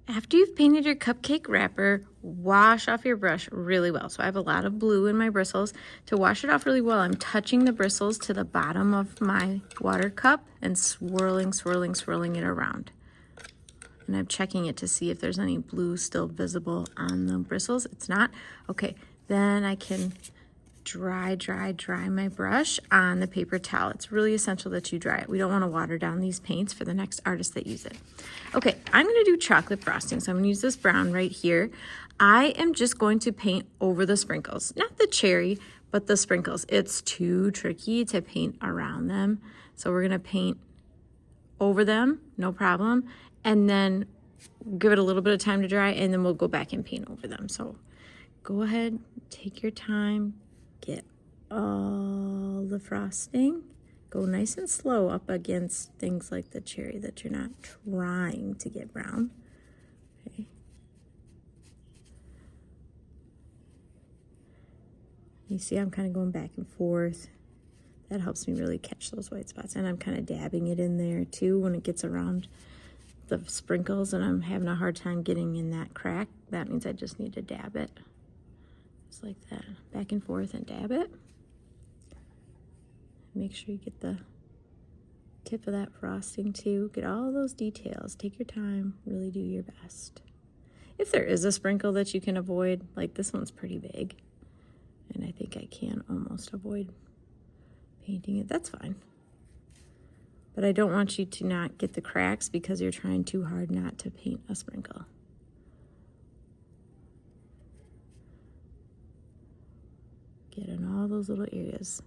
After you've painted your cupcake wrapper, wash off your brush really well. So I have a lot of blue in my bristles. To wash it off really well, I'm touching the bristles to the bottom of my water cup and swirling, swirling, swirling it around. And I'm checking it to see if there's any blue still visible on the bristles. It's not. Okay, then I can dry my brush on the paper towel. It's really essential that you dry it. We don't want to water down these paints for the next artist that use it. Okay, I'm going to do chocolate frosting. So I'm going to use this brown right here. I am just going to paint over the sprinkles, not the cherry, but the sprinkles. It's too tricky to paint around them. So we're going to paint over them, no problem. And then give it a little bit of time to dry, and then we'll go back and paint over them. So go ahead, take your time, get all the frosting. Go nice and slow up against things like the cherry that you're not trying to get brown. Okay. You see I'm kind of going back and forth. That helps me really catch those white spots. And I'm kind of dabbing it in there too when it gets around the sprinkles and I'm having a hard time getting in that crack. That means I just need to dab it. Just like that. Back and forth and dab it. Make sure you get the tip of that frosting too. Get all those details. Take your time. Really do your best. If there is a sprinkle that you can avoid, like this one's pretty big, and I think I can almost avoid painting it, that's fine. But I don't want you to not get the cracks because you're trying too hard not to paint a sprinkle. Get in all those little areas.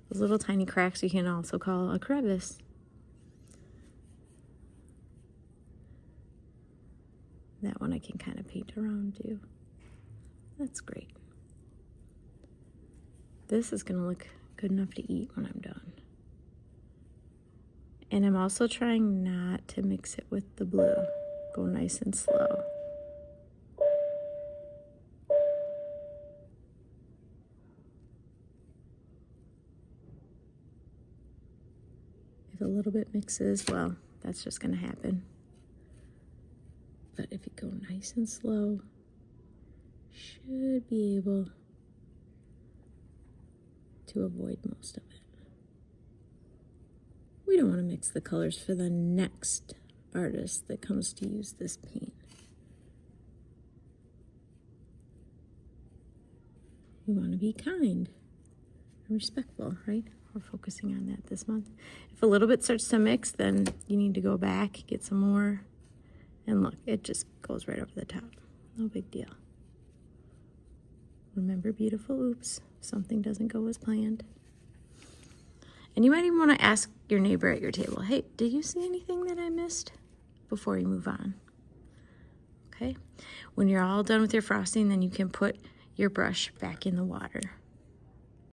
Those little tiny cracks you can also call a crevice. That one I can kind of paint around too. That's great. This is going to look good enough to eat when I'm done. And I'm also trying not to mix it with the blue. Go nice and slow. If a little bit mixes, well, that's just going to happen. But if you go nice and slow, should be able to avoid most of it. We don't want to mix the colors for the next artist that comes to use this paint. We want to be kind and respectful, right? We're focusing on that this month. If a little bit starts to mix, then you need to go back, get some more, and look, it just goes right over the top. No big deal. Remember, beautiful oops, something doesn't go as planned. And you might even want to ask your neighbor at your table, hey, did you see anything that I missed? Before you move on. Okay? When you're all done with your frosting, then you can put your brush back in the water.